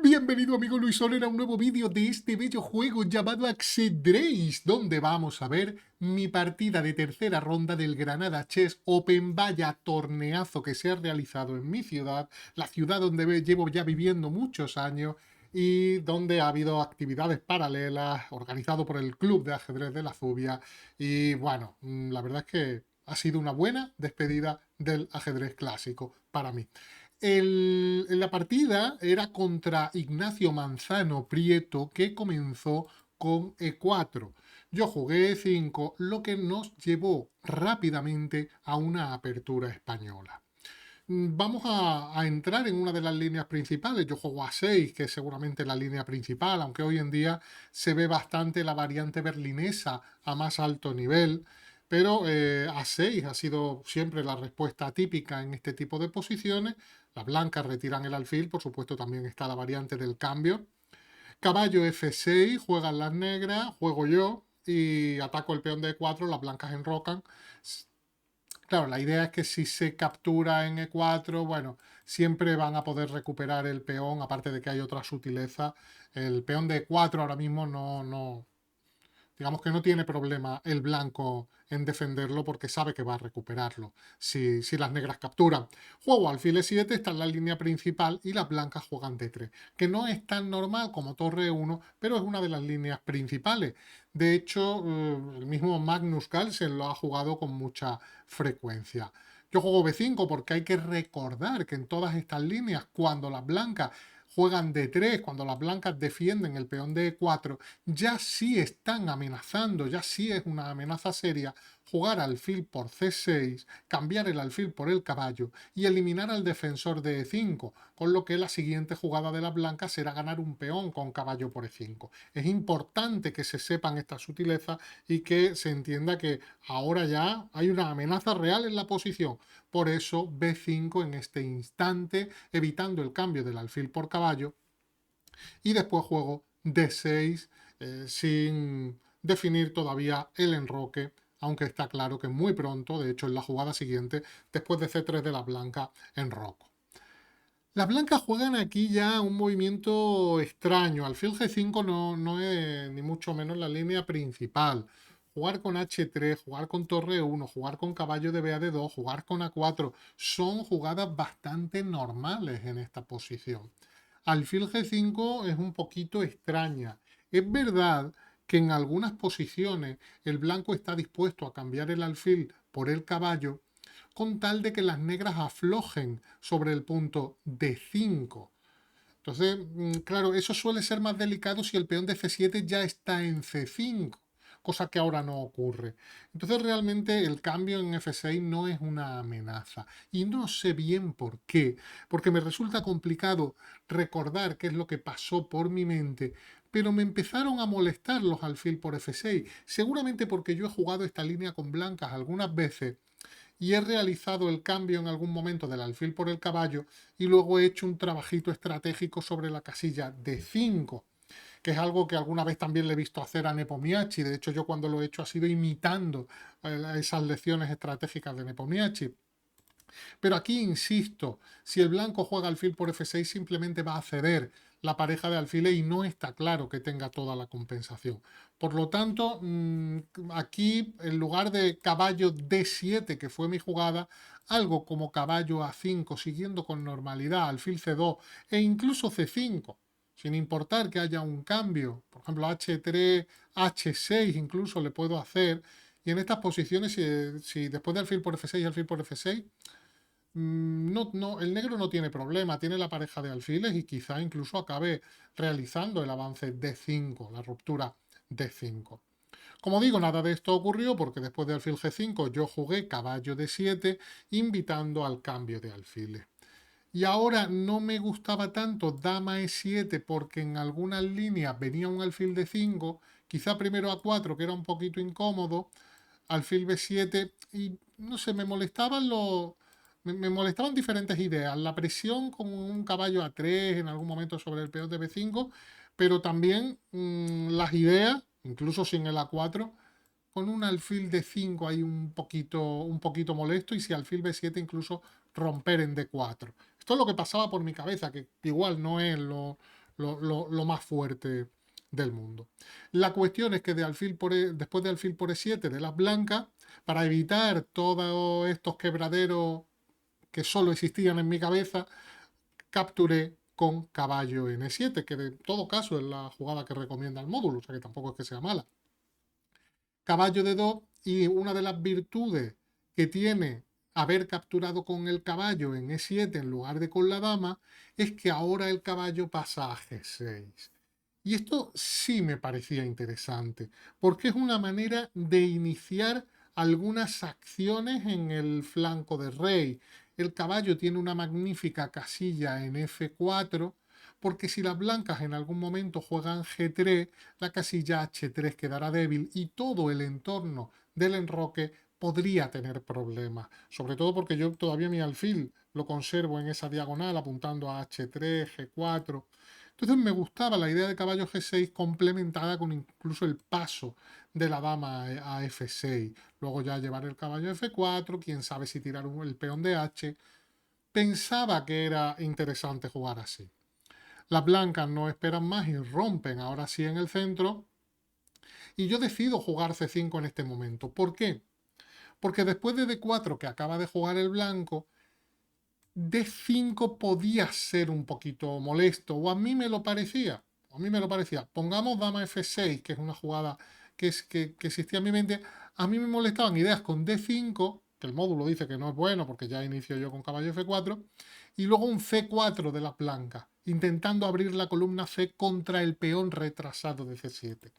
Bienvenido amigo Luis Soler a un nuevo vídeo de este bello juego llamado Ajedrez, donde vamos a ver mi partida de tercera ronda del Granada Chess Open. Vaya torneazo que se ha realizado en mi ciudad, la ciudad donde llevo ya viviendo muchos años y donde ha habido actividades paralelas organizado por el Club de Ajedrez de la Zubia. Y bueno, la verdad es que ha sido una buena despedida del ajedrez clásico para mí. La partida era contra Ignacio Manzano Prieto, que comenzó con E4. Yo jugué E5, lo que nos llevó rápidamente a una apertura española. Vamos a entrar en una de las líneas principales. Yo juego A6, que es seguramente la línea principal, aunque hoy en día se ve bastante la variante berlinesa a más alto nivel. Pero A6 ha sido siempre la respuesta típica en este tipo de posiciones. Las blancas retiran el alfil, por supuesto también está la variante del cambio. Caballo F6, juegan las negras, juego yo y ataco el peón de E4, las blancas enrocan. Claro, la idea es que si se captura en E4, bueno, siempre van a poder recuperar el peón, aparte de que hay otra sutileza. El peón de E4 ahora mismo digamos que no tiene problema el blanco en defenderlo porque sabe que va a recuperarlo si las negras capturan. Juego alfil e7, está en la línea principal y las blancas juegan d3, que no es tan normal como torre 1, pero es una de las líneas principales. De hecho, el mismo Magnus Carlsen lo ha jugado con mucha frecuencia. Yo juego b5 porque hay que recordar que en todas estas líneas, cuando las blancas juegan d3, cuando las blancas defienden el peón de e4, ya sí están amenazando, ya sí es una amenaza seria jugar alfil por c6, cambiar el alfil por el caballo y eliminar al defensor de e5, con lo que la siguiente jugada de las blancas será ganar un peón con caballo por e5. Es importante que se sepan estas sutilezas y que se entienda que ahora ya hay una amenaza real en la posición. Por eso b5 en este instante, evitando el cambio del alfil por caballo, y después juego d6 sin definir todavía el enroque, aunque está claro que muy pronto, de hecho en la jugada siguiente, después de c3 de la blanca, enroco. Las blancas juegan aquí ya un movimiento extraño. Alfil G5 no es ni mucho menos la línea principal. Jugar con H3, jugar con torre 1, jugar con caballo de BA2, jugar con A4, son jugadas bastante normales en esta posición. Alfil G5 es un poquito extraña. Es verdad que en algunas posiciones el blanco está dispuesto a cambiar el alfil por el caballo con tal de que las negras aflojen sobre el punto D5. Entonces, claro, eso suele ser más delicado si el peón de C7 ya está en C5, cosa que ahora no ocurre. Entonces, realmente el cambio en F6 no es una amenaza. Y no sé bien por qué, porque me resulta complicado recordar qué es lo que pasó por mi mente, pero me empezaron a molestar los alfil por F6, seguramente porque yo he jugado esta línea con blancas algunas veces y he realizado el cambio en algún momento del alfil por el caballo y luego he hecho un trabajito estratégico sobre la casilla de 5, que es algo que alguna vez también le he visto hacer a Nepomniachtchi. De hecho, yo cuando lo he hecho ha sido imitando esas lecciones estratégicas de Nepomniachtchi. Pero aquí insisto, si el blanco juega alfil por F6 simplemente va a ceder la pareja de alfiles y no está claro que tenga toda la compensación. Por lo tanto, aquí en lugar de caballo D7, que fue mi jugada, algo como caballo A5, siguiendo con normalidad, alfil C2 e incluso C5, sin importar que haya un cambio, por ejemplo H3, H6 incluso le puedo hacer, y en estas posiciones, si después de alfil por F6 y alfil por F6, el negro no tiene problema, tiene la pareja de alfiles y quizá incluso acabe realizando el avance D5, la ruptura D5. Como digo, nada de esto ocurrió porque después de alfil G5 yo jugué caballo D7 invitando al cambio de alfiles. Y ahora no me gustaba tanto dama E7 porque en algunas líneas venía un alfil D5, quizá primero A4 que era un poquito incómodo, alfil B7 y no sé, me molestaban diferentes ideas. La presión con un caballo A3 en algún momento sobre el peón de B5, pero también las ideas, incluso sin el A4, con un alfil D5 ahí un poquito molesto y si alfil B7 incluso romper en D4. Esto es lo que pasaba por mi cabeza, que igual no es lo más fuerte del mundo. La cuestión es que después de alfil por E7 de las blancas, para evitar todos estos quebraderos que solo existían en mi cabeza, capturé con caballo N7, que en todo caso es la jugada que recomienda el módulo, o sea que tampoco es que sea mala. Caballo de 2, y una de las virtudes que tiene haber capturado con el caballo en E7 en lugar de con la dama es que ahora el caballo pasa a G6. Y esto sí me parecía interesante, porque es una manera de iniciar algunas acciones en el flanco de rey. El caballo tiene una magnífica casilla en F4, porque si las blancas en algún momento juegan G3, la casilla H3 quedará débil y todo el entorno del enroque podría tener problemas. Sobre todo porque yo todavía mi alfil lo conservo en esa diagonal apuntando a H3, G4. Entonces me gustaba la idea de caballo G6 complementada con incluso el paso de la dama a F6. Luego ya llevar el caballo a F4, quién sabe si tirar el peón de H. Pensaba que era interesante jugar así. Las blancas no esperan más y rompen ahora sí en el centro. Y yo decido jugar C5 en este momento. ¿Por qué? Porque después de D4 que acaba de jugar el blanco, D5 podía ser un poquito molesto, o a mí me lo parecía. A mí me lo parecía. Pongamos dama F6, que es una jugada que existía en mi mente. A mí me molestaban ideas con D5, que el módulo dice que no es bueno porque ya inicio yo con caballo F4, y luego un C4 de las blancas, intentando abrir la columna C contra el peón retrasado de C7.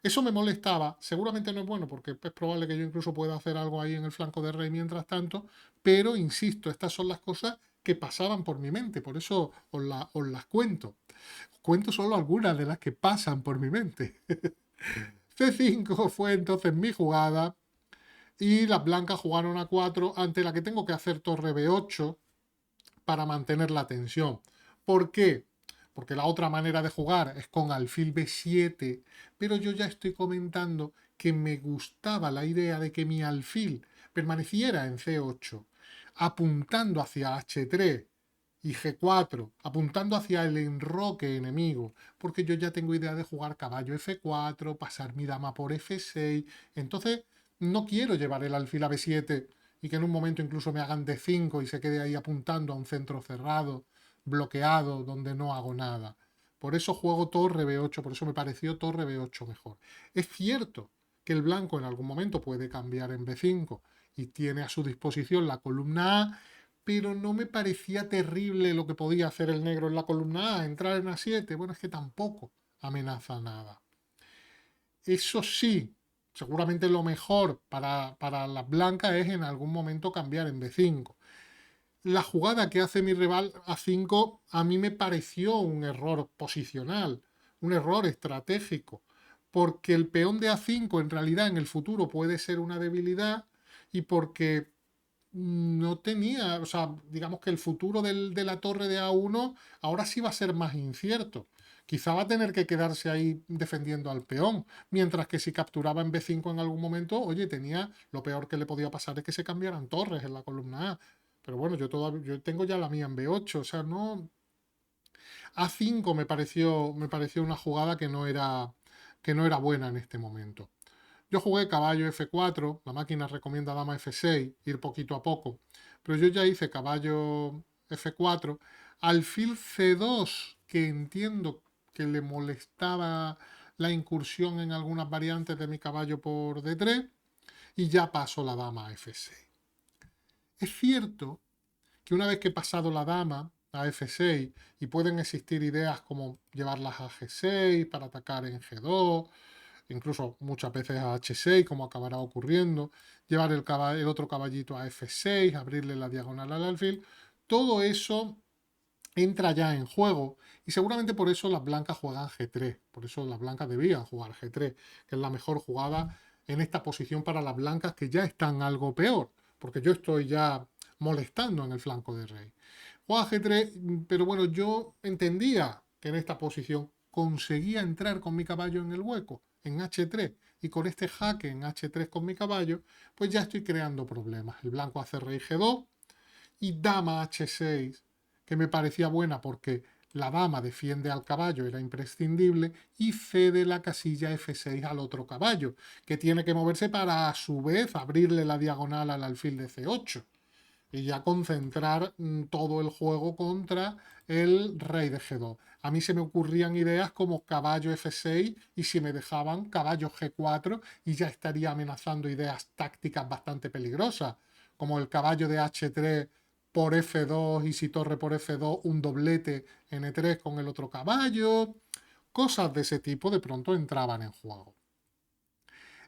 Eso me molestaba, seguramente no es bueno porque es probable que yo incluso pueda hacer algo ahí en el flanco de rey mientras tanto, pero insisto, estas son las cosas que pasaban por mi mente, por eso os las cuento. Cuento solo algunas de las que pasan por mi mente. C5 fue entonces mi jugada y las blancas jugaron a 4 ante la que tengo que hacer torre B8 para mantener la tensión. ¿Por qué? Porque la otra manera de jugar es con alfil B7, pero yo ya estoy comentando que me gustaba la idea de que mi alfil permaneciera en C8, apuntando hacia H3 y G4, apuntando hacia el enroque enemigo, porque yo ya tengo idea de jugar caballo F4, pasar mi dama por F6, entonces no quiero llevar el alfil a B7 y que en un momento incluso me hagan D5 y se quede ahí apuntando a un centro cerrado, bloqueado, donde no hago nada. Por eso juego torre B8, por eso me pareció torre B8 mejor. Es cierto que el blanco en algún momento puede cambiar en B5 y tiene a su disposición la columna A, pero no me parecía terrible lo que podía hacer el negro en la columna A, entrar en A7, bueno, es que tampoco amenaza nada. Eso sí, seguramente lo mejor para las blancas es en algún momento cambiar en B5. La jugada que hace mi rival A5 a mí me pareció un error posicional, un error estratégico, porque el peón de A5 en realidad en el futuro puede ser una debilidad y porque no tenía, o sea, digamos que el futuro de la torre de A1 ahora sí va a ser más incierto. Quizá va a tener que quedarse ahí defendiendo al peón, mientras que si capturaba en B5 en algún momento, oye, tenía, lo peor que le podía pasar es que se cambiaran torres en la columna A. Pero bueno, yo tengo ya la mía en B8, o sea, no. A5 me pareció una jugada que no era buena en este momento. Yo jugué caballo F4, la máquina recomienda dama F6, ir poquito a poco, pero yo ya hice caballo F4, alfil C2, que entiendo que le molestaba la incursión en algunas variantes de mi caballo por D3, y ya paso la dama a F6. Es cierto que una vez que he pasado la dama a F6 y pueden existir ideas como llevarlas a G6 para atacar en G2, incluso muchas veces a H6, como acabará ocurriendo, llevar el otro caballito a F6, abrirle la diagonal al alfil, todo eso entra ya en juego y seguramente por eso las blancas juegan G3, por eso las blancas debían jugar G3, que es la mejor jugada en esta posición para las blancas que ya están algo peor, porque yo estoy ya molestando en el flanco de rey. Juega G3, pero bueno, yo entendía que en esta posición conseguía entrar con mi caballo en el hueco, en H3, y con este jaque en H3 con mi caballo, pues ya estoy creando problemas. El blanco hace rey G2 y dama H6, que me parecía buena porque la dama defiende al caballo, era imprescindible, y cede la casilla F6 al otro caballo, que tiene que moverse para a su vez abrirle la diagonal al alfil de C8 y ya concentrar todo el juego contra el rey de G2. A mí se me ocurrían ideas como caballo F6 y si me dejaban caballo G4 y ya estaría amenazando ideas tácticas bastante peligrosas, como el caballo de H3 por F2 y si torre por F2 un doblete N3 con el otro caballo. Cosas de ese tipo de pronto entraban en juego.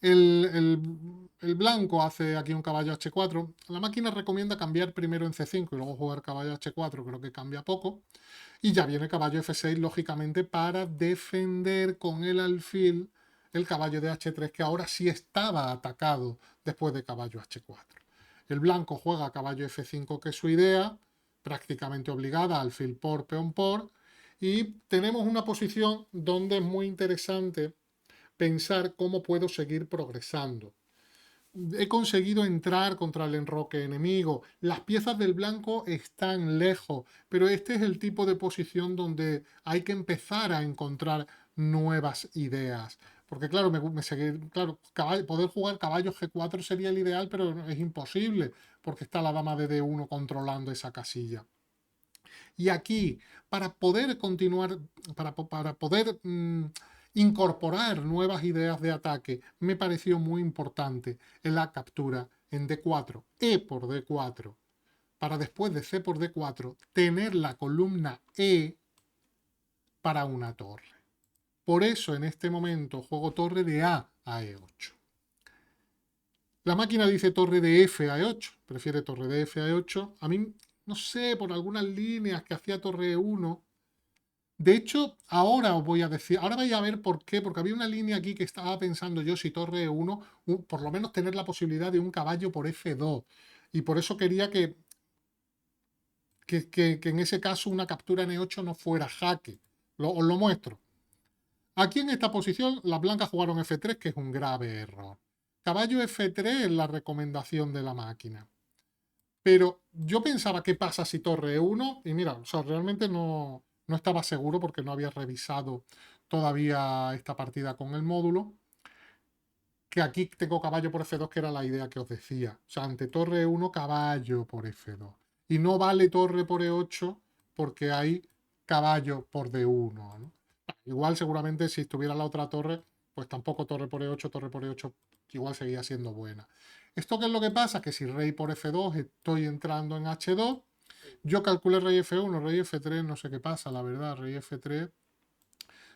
El blanco hace aquí un caballo H4. La máquina recomienda cambiar primero en C5 y luego jugar caballo H4, creo que cambia poco. Y ya viene caballo F6, lógicamente, para defender con el alfil el caballo de H3, que ahora sí estaba atacado después de caballo H4. El blanco juega caballo F5, que es su idea, prácticamente obligada, alfil por, peón por. Y tenemos una posición donde es muy interesante pensar cómo puedo seguir progresando. He conseguido entrar contra el enroque enemigo. Las piezas del blanco están lejos, pero este es el tipo de posición donde hay que empezar a encontrar nuevas ideas. Porque claro, claro, poder jugar caballo G4 sería el ideal, pero es imposible, porque está la dama de D1 controlando esa casilla. Y aquí, para poder continuar, para poder incorporar nuevas ideas de ataque, me pareció muy importante en la captura en D4, E por D4, para después de C por D4 tener la columna E para una torre. Por eso en este momento juego torre de A a E8. La máquina dice torre de F a E8, prefiere torre de F a E8. A mí, no sé, por algunas líneas que hacía torre E1. De hecho, ahora os voy a decir, ahora vais a ver por qué, porque había una línea aquí que estaba pensando yo si torre E1, por lo menos tener la posibilidad de un caballo por F2. Y por eso quería que en ese caso una captura en E8 no fuera jaque. Os lo muestro. Aquí en esta posición las blancas jugaron F3, que es un grave error. Caballo F3 es la recomendación de la máquina. Pero yo pensaba, ¿qué pasa si torre E1? Y mira, o sea, realmente no estaba seguro porque no había revisado todavía esta partida con el módulo. Que aquí tengo caballo por F2, que era la idea que os decía. O sea, ante torre E1, caballo por F2. Y no vale torre por E8 porque hay caballo por D1, ¿no? Igual seguramente si estuviera la otra torre, pues tampoco torre por E8 igual seguía siendo buena. ¿Esto qué es lo que pasa? Que si rey por F2 estoy entrando en H2. Yo calculé rey F1, rey F3, no sé qué pasa, la verdad. Rey F3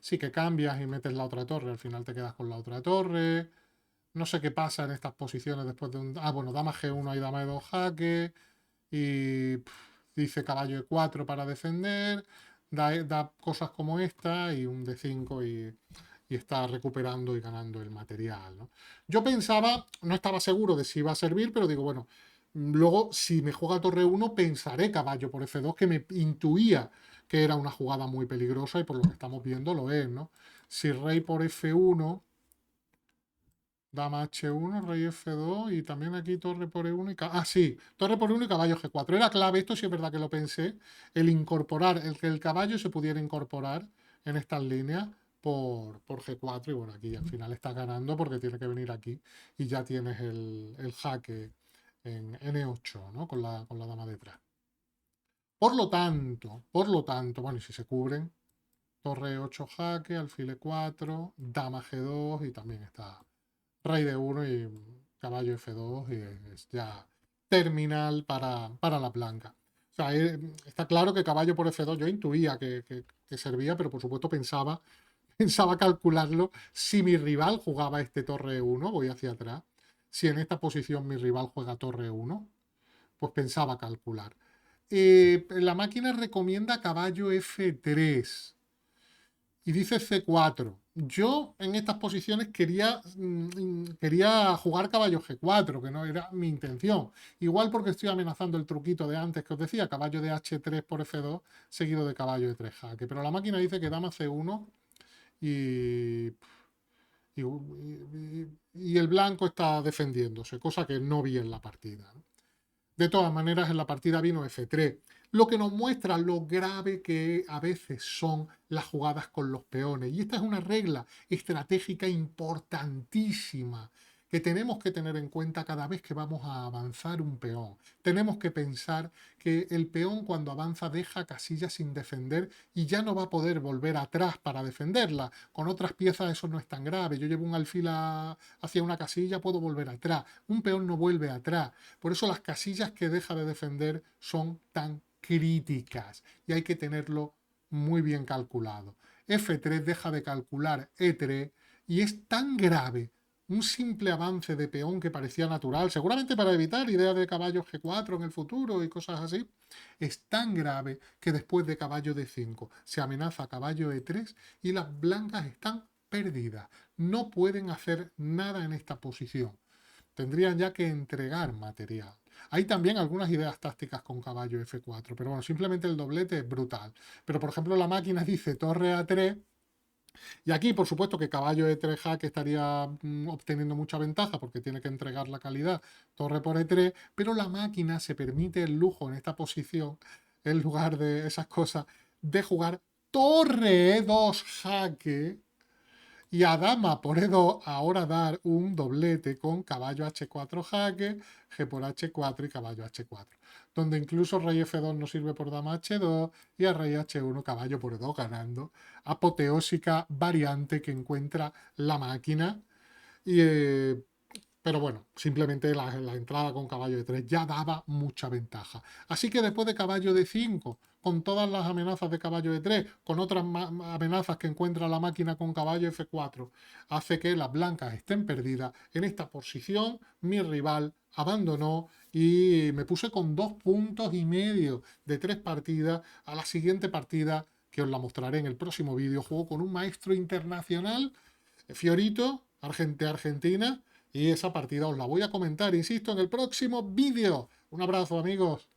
sí que cambias y metes la otra torre. Al final te quedas con la otra torre. No sé qué pasa en estas posiciones después de un... Ah, bueno, dama G1 y dama E2 jaque. Y dice caballo E4 para defender. Da cosas como esta y un D5 y está recuperando y ganando el material, ¿no? Yo pensaba, no estaba seguro de si iba a servir, pero digo, bueno, luego si me juega torre 1 pensaré caballo por F2, que me intuía que era una jugada muy peligrosa y por lo que estamos viendo lo es, ¿no? Si rey por F1, dama H1, rey F2 y también aquí torre por E1 y ah, sí, torre por 1 y caballo G4. Era clave, esto sí es verdad que lo pensé, el incorporar, el que el caballo se pudiera incorporar en estas líneas por G4 y bueno, aquí al final está ganando porque tiene que venir aquí y ya tienes el jaque en N8, ¿no? Con la dama detrás. Por lo tanto, bueno, y si se cubren, torre 8 jaque, alfil E4, dama G2 y también está rey de 1 y caballo F2 y es ya terminal para la blanca. O sea, está claro que caballo por F2 yo intuía que servía, pero por supuesto pensaba calcularlo si mi rival jugaba este torre 1, voy hacia atrás. Si en esta posición mi rival juega torre 1, pues pensaba calcular. La máquina recomienda caballo F3 y dice C4. Yo en estas posiciones quería jugar caballo G4, que no era mi intención. Igual porque estoy amenazando el truquito de antes que os decía, caballo de H3 por F2, seguido de caballo de 3 jaque. Pero la máquina dice que dama C1 y, y el blanco está defendiéndose, cosa que no vi en la partida, ¿no? De todas maneras, en la partida vino F3, lo que nos muestra lo grave que a veces son las jugadas con los peones. Y esta es una regla estratégica importantísima que tenemos que tener en cuenta cada vez que vamos a avanzar un peón. Tenemos que pensar que el peón cuando avanza deja casillas sin defender y ya no va a poder volver atrás para defenderla. Con otras piezas eso no es tan grave. Yo llevo un alfil hacia una casilla, puedo volver atrás. Un peón no vuelve atrás. Por eso las casillas que deja de defender son tan críticas y hay que tenerlo muy bien calculado. F3 deja de calcular E3 y es tan grave un simple avance de peón que parecía natural, seguramente para evitar ideas de caballo G4 en el futuro y cosas así, es tan grave que después de caballo D5 se amenaza caballo E3 y las blancas están perdidas. No pueden hacer nada en esta posición. Tendrían ya que entregar material. Hay también algunas ideas tácticas con caballo F4, pero bueno, simplemente el doblete es brutal. Pero por ejemplo la máquina dice torre A3 y aquí, por supuesto, que caballo E3 jaque estaría obteniendo mucha ventaja porque tiene que entregar la calidad torre por E3, pero la máquina se permite el lujo en esta posición, en lugar de esas cosas, de jugar torre E2 jaque y a dama por E2 ahora dar un doblete con caballo H4 jaque, G por H4 y caballo H4. Donde incluso rey F2 no sirve por dama H2 y a rey H1 caballo por E2 ganando. Apoteósica variante que encuentra la máquina. Y, pero bueno, simplemente la entrada con caballo de 3 ya daba mucha ventaja. Así que después de caballo de 5, con todas las amenazas de caballo de 3, con otras amenazas que encuentra la máquina con caballo F4, hace que las blancas estén perdidas. En esta posición, mi rival abandonó y me puse con 2,5 puntos de 3 partidas. A la siguiente partida, que os la mostraré en el próximo vídeo, juego con un maestro internacional, Fiorito, Argentina, y esa partida os la voy a comentar, insisto, en el próximo vídeo. Un abrazo, amigos.